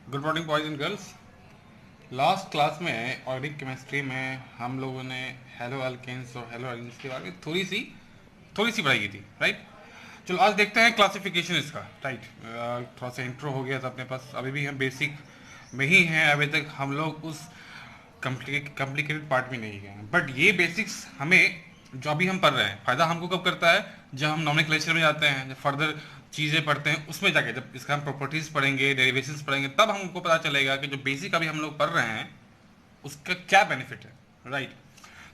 Good morning boys and girls. Last class में organic chemistry में हम लोगों ने हेलो अल्केन्स और हेलो अल्कीन्स के बारे में थोड़ी सी पढ़ाई की थी, राइट। चलो आज देखते हैं क्लासिफिकेशन इसका, राइट। थोड़ा सा इंट्रो हो गया था अपने पास, अभी भी हम बेसिक में ही हैं। अभी तक हम लोग उस कॉम्प्लिकेटेड पार्ट में नहीं गए हैं, बट ये बेसिक्स हमें जो अभी हम पढ़ रहे हैं फ़ायदा हमको कब करता है, जब हम नॉमेनक्लेचर में जाते हैं, जब फर्दर चीज़ें पढ़ते हैं उसमें जाके, जब इसका हम प्रॉपर्टीज़ पढ़ेंगे, डेरिवेशंस पढ़ेंगे, तब हमको पता चलेगा कि जो बेसिक अभी हम लोग पढ़ रहे हैं उसका क्या बेनिफिट है, राइट।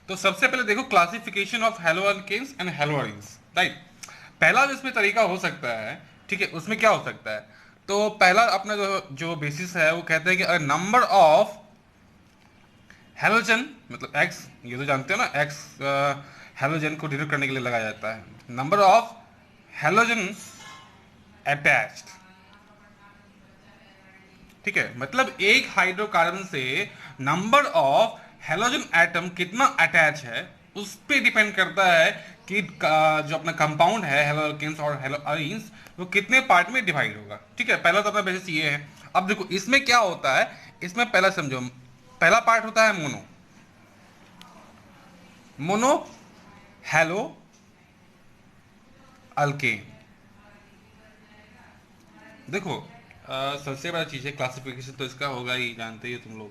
तो सबसे पहले देखो classification of haloalkanes and haloarenes, right. पहला जो इसमें तरीका हो सकता है, ठीक है, उसमें क्या हो सकता है। तो पहला अपना जो जो बेसिस है वो कहते हैं कि नंबर ऑफ हेलोजन, मतलब एक्स, ये तो जानते हो ना, एक्स हेलोजन को डिनोट करने के लिए लगाया जाता है। नंबर ऑफ हेलोजन अटैच्ड, ठीक है, मतलब एक हाइड्रोकार्बन से नंबर ऑफ हेलोजन एटम कितना अटैच है उस पे डिपेंड करता है कि जो अपना कंपाउंड है हेलो अल्केन्स और हेलो अरीन्स वो कितने पार्ट में डिवाइड होगा, ठीक है। पहला तो अपना बेसिस ये है। अब देखो इसमें क्या होता है, इसमें पहला समझो, पहला पार्ट होता है मोनो, मोनो हेलो अल्केन। देखो सबसे बड़ा चीज़ है क्लासिफिकेशन, तो इसका होगा ही, जानते ही हो तुम लोग,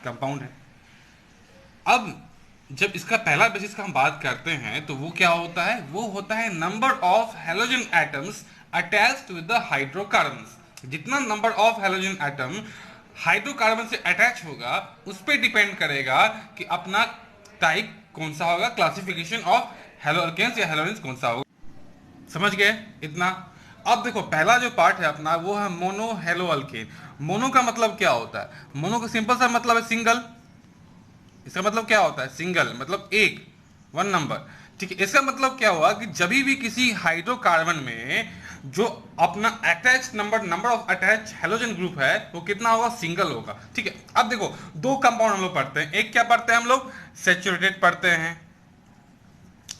कंपाउंड है। अब जब इसका पहला बेसिस का हम बात करते हैं तो वो क्या होता है, वो होता है number of halogen atoms attached with the hydrocarbons. जितना number of halogen atom hydrocarbon से अटैच होगा उस पर डिपेंड करेगा कि अपना टाइप कौन सा होगा, क्लासिफिकेशन ऑफ हेलो अल्केन्स या हेलोजेंस कौन सा होगा। समझ गए इतना। अब देखो पहला जो पार्ट है अपना वो है मोनो हेलो अल्केन। मोनो का मतलब क्या होता है, मोनो का सिंपल सा मतलब है सिंगल। इसका मतलब क्या होता है, सिंगल मतलब एक, वन नंबर, ठीक है। इसका मतलब क्या हुआ कि जब भी किसी हाइड्रोकार्बन में जो अपना attach number, number of attach halogen group है वो कितना होगा, सिंगल होगा, ठीक है। अब देखो दो कंपाउंड हम लोग पढ़ते हैं, एक क्या पढ़ते हैं हम लोग, सेचुरेटेड पढ़ते हैं,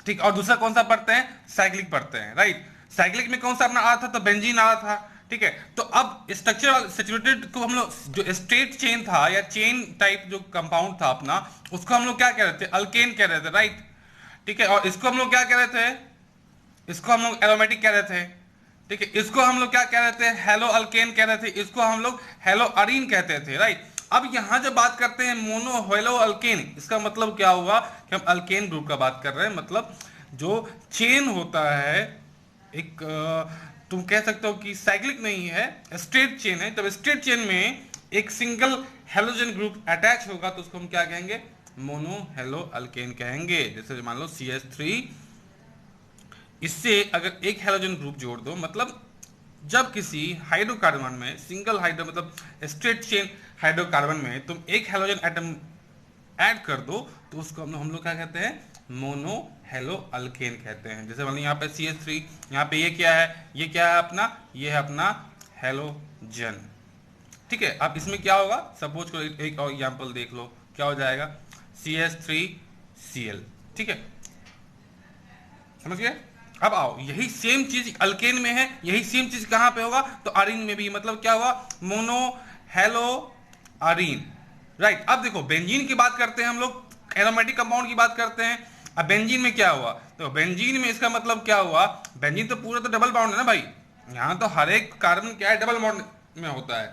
ठीक, और दूसरा कौन सा पढ़ते हैं, साइक्लिक पढ़ते हैं, राइट। साइक्लिक में कौन सा अपना आ था, तो बेंजीन आ था, ठीक है। तो अब स्ट्रक्चर सेचुरेटेड को हम लोग, जो स्ट्रेट चेन था या चेन टाइप जो कंपाउंड था अपना, उसको हम लोग क्या कह रहे थे, अल्केन कह रहे थे, राइट, ठीक है। और इसको हम लोग क्या कह रहे थे, इसको हम लोग एरोमेटिक कह रहे थे, ठीक है। इसको हम लोग क्या कह रहे थे, हेलो अल्केन कह रहे थे, इसको हम लोग हेलो अरीन कहते थे, राइट। अब यहां जब बात करते हैं मोनो हेलो अल्केन, इसका मतलब क्या हुआ कि हम अल्केन ग्रुप का बात कर रहे हैं, मतलब जो चेन होता है एक तुम कह सकते हो कि साइक्लिक नहीं है, स्ट्रेट चेन है। जब स्ट्रेट चेन में एक सिंगल हेलोजन ग्रुप अटैच होगा तो उसको हम क्या कहेंगे, मोनो हेलो अल्केन कहेंगे। जैसे मान लो CH3, इससे अगर एक हेलोजन ग्रुप जोड़ दो, मतलब जब किसी हाइड्रोकार्बन में सिंगल हाइड्रो, मतलब स्ट्रेट चेन हाइड्रोकार्बन में तुम एक हेलोजन एटम ऐड कर दो तो उसको हम लोग क्या कहते हैं, मोनो हेलो अल्केन कहते हैं। जैसे मान लो यहाँ पे CH3, यहाँ पे ये क्या है, ये क्या है अपना, ये है अपना हेलोजन, ठीक है। अब इसमें क्या होगा, सपोज करो एक और एग्जांपल देख लो, क्या हो जाएगा, CH3Cl, ठीक है, समझ गए। अब आओ, यही सेम चीज अल्केन में है, यही सेम चीज कहां पे होगा, तो अरीन में भी, मतलब क्या हुआ, मोनो हेलो अरीन, राइट। अब देखो बेंजीन की बात करते हैं हम लोग, एरोमेटिक कंपाउंड की बात करते हैं। अब बेंजीन में क्या हुआ, तो बेंजीन में इसका मतलब क्या हुआ, बेंजीन तो पूरा तो डबल बॉन्ड है ना भाई, यहां तो हर एक कार्बन क्या है, डबल बॉन्ड में होता है।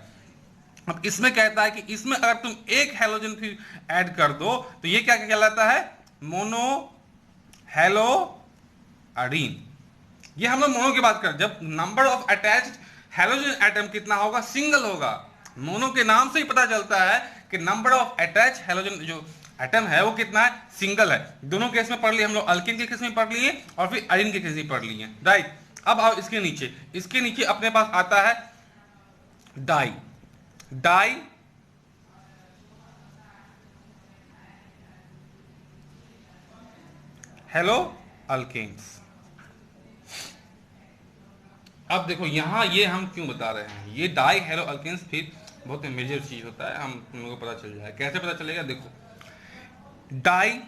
अब इसमें कहता है कि इसमें अगर तुम एक हेलोजन फिर ऐड कर दो तो ये क्या कहलाता है, मोनो हेलो अरीन। ये हम लोग मोनो की बात करें, जब number of attached halogen atom कितना होगा, सिंगल होगा। मोनो के नाम से ही पता चलता है कि नंबर ऑफ अटैच हेलोजन जो एटम है वो कितना है, सिंगल है। दोनों केस में पढ़ लिए हम लोग, अल्केन के केस में पढ़ लिए और फिर अरीन के केस में पढ़ लिए, राइट। अब आओ इसके नीचे, इसके नीचे अपने पास आता है डाई। Die hello alkanes. अब देखो यहाँ ये हम क्यों बता रहे हैं, ये डाई हेलो अल्केन्स फिर बहुत मेजर चीज होता है, हम तुम लोगों को पता चल जाए, कैसे पता चलेगा, देखो डाई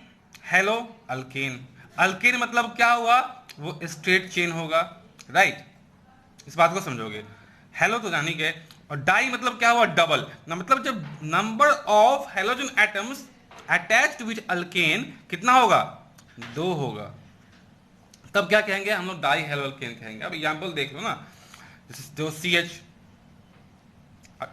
हेलो अल्केन, अल्केन मतलब क्या हुआ, वो स्ट्रेट चेन होगा, राइट। इस बात को समझोगे, हेलो तो जानी गए, और डाई मतलब क्या हुआ, डबल ना, मतलब जब number of halogen atoms attached with alkane कितना होगा, 2 होगा, तब क्या कहेंगे हम लोग, डाई हेलो अल्केन कहेंगे। अब एग्जांपल देख लो ना, जो CH,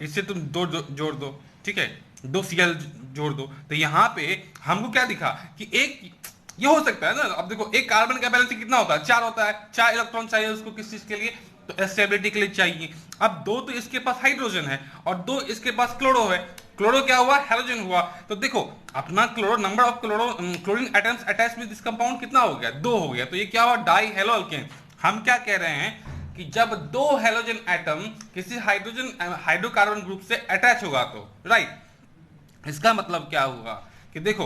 इससे तुम दो जोड़ दो, ठीक है, 2 Cl जोड़ दो, तो यहाँ पे हमको क्या दिखा कि एक, ये हो सकता है ना, अब देखो एक कार्बन का बैलेंस कितना होता है, 4 होता है, 4 इलेक्ट्रॉन चाहिए उसको किस चीज के लिए, तो स्टेबिलिटी के लिए चाहिए। अब 2 तो इसके पास हाइड्रोजन है और 2 इसके पास क्लोरो है, क्लोरो क्या हुआ, हेलोजन हुआ, तो देखो अपना chloro, number of chlorine atoms attached with this compound कितना हो गया, 2 हो गया, तो ये क्या हुआ, डाई हेलो अल्केन। हम क्या कह रहे हैं कि जब 2 हेलोजन एटम किसी हाइड्रोकार्बन ग्रुप से अटैच होगा तो, राइट, इसका मतलब क्या हुआ कि देखो,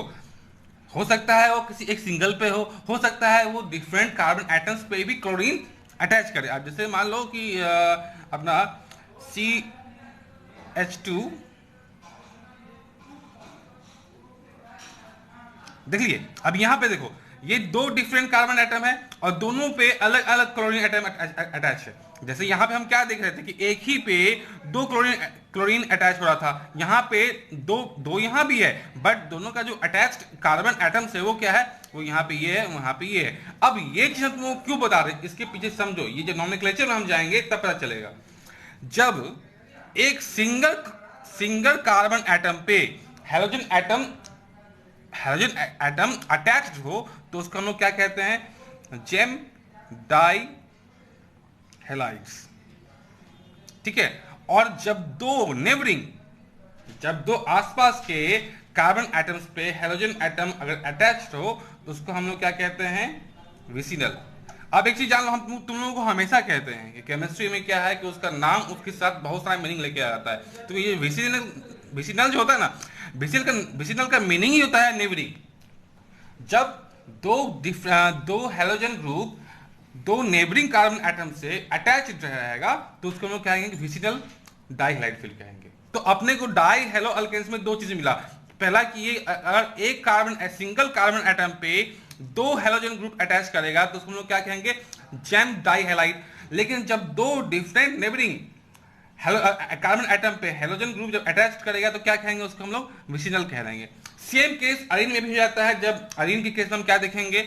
हो सकता है वो किसी एक सिंगल पे हो सकता है वो डिफरेंट कार्बन एटम्स पे भी क्लोरीन अटैच करे। अब जैसे मान लो कि अपना CH2, देख लिए, अब यहां पे देखो ये 2 डिफरेंट कार्बन एटम है और दोनों पे अलग अलग क्लोरीन एटम अटैच है। जैसे यहां पे हम क्या देख रहे थे कि एक ही पे 2 क्लोरीन अटैच हो रहा था, यहां पे दो यहां भी है, बट दोनों का जो अटैच्ड कार्बन एटम्स है वो क्या है, वो यहां पे ये है, वहां पे ये है। अब ये चीज हम तुमको क्यों बता रहे, इसके पीछे समझो, ये जो नॉमेनक्लेचर में हम जाएंगे तब पता चलेगा। जब एक सिंगल कार्बन एटम पे हेलोजन एटम अटैच्ड हो तो उसको हम लोग क्या कहते हैं, जेम डाई हेलाइड्स, ठीक है। और जब दो आसपास के कार्बन एटम्स पे हेलोजन एटम अगर अटैच्ड हो तो उसको हम लोग क्या कहते हैं, विसिनल। अब एक चीज जान लो, हम तुम लोगों को हमेशा कहते हैं कि केमिस्ट्री में क्या है कि उसका नाम उसके साथ बहुत सारा मीनिंग लेके आ जाता है। तो ये विसिनल जो होता है ना, विसिनल का मीनिंग ही होता है नेबरिंग। जब दो halogen group 2 neighbouring carbon atom से अटैच्ड रहेगा तो उसको हम लोग कहेंगे विसिनल डाइहाइड फील्ड कहेंगे। तो अपने को डाई हेलो अल्केन्स में 2 चीजें मिला, पहला कि ये अगर एक सिंगल कार्बन एटम पे 2 हेलोजन ग्रुप अटैच करेगा तो उसको हम लोग क्या कहेंगे, जेम डाइहाइड। लेकिन जब 2 डिफरेंट नेबरिंग कार्बन एटम पे हेलोजन ग्रुप जब अटैच करेगा तो क्या कहेंगे, उसको हम लोग विसिनल कह देंगे। सेम केस अरीन में भी हो जाता है। जब अरीन के केस में हम क्या देखेंगे,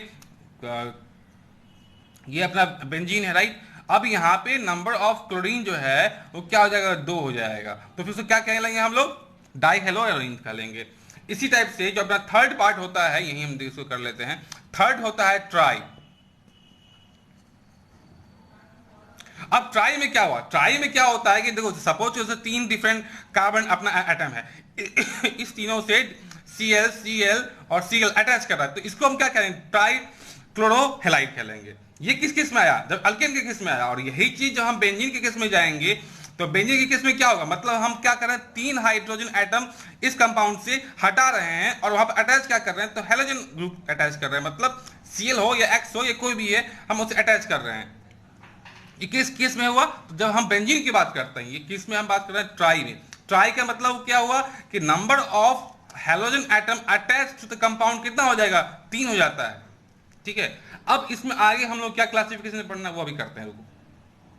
ये अपना बेंजीन है, राइट। अब यहाँ पे नंबर ऑफ क्लोरीन जो है वो क्या हो जाएगा, 2 हो जाएगा, तो फिर उसको क्या कह लेंगे हम लोग, डाई हेलो अरीन कह लेंगे। इसी टाइप से जो अपना थर्ड पार्ट होता है, यही हम इसको कर लेते हैं, थर्ड होता है ट्राई। अब ट्राई में क्या हुआ, ट्राई में क्या होता है कि देखो सपोज जैसे 3 डिफरेंट कार्बन अपना एटम है, इस तीनों से Cl और Cl अटैच कर रहा है, तो इसको हम क्या करेंगे, ट्राई क्लोरोहेलाइड कह लेंगे। ये किस केस में आया, जब अल्केन के केस में आया। और यही चीज जब हम बेंजीन के केस में जाएंगे तो बेंजीन के केस में क्या होगा, मतलब हम क्या कर रहे हैं, 3 हाइड्रोजन एटम इस कंपाउंड से हटा रहे हैं और वहां पर अटैच क्या कर रहे हैं, तो हेलोजन ग्रुप अटैच कर रहे हैं, मतलब Cl हो या X हो या कोई भी है, हम उसे अटैच कर रहे हैं। ये किस केस में हुआ, तो जब हम बेंजीन की बात करते हैं, ये किस में हम बात कर रहे हैं, ट्राई में। ट्राई का मतलब क्या हुआ कि number of halogen atom attached to the compound कितना हो जाएगा, 3 हो जाता है, ठीक है। अब इसमें आगे हम लोग क्या क्लासिफिकेशन पढ़ना है वो अभी करते हैं, रुको।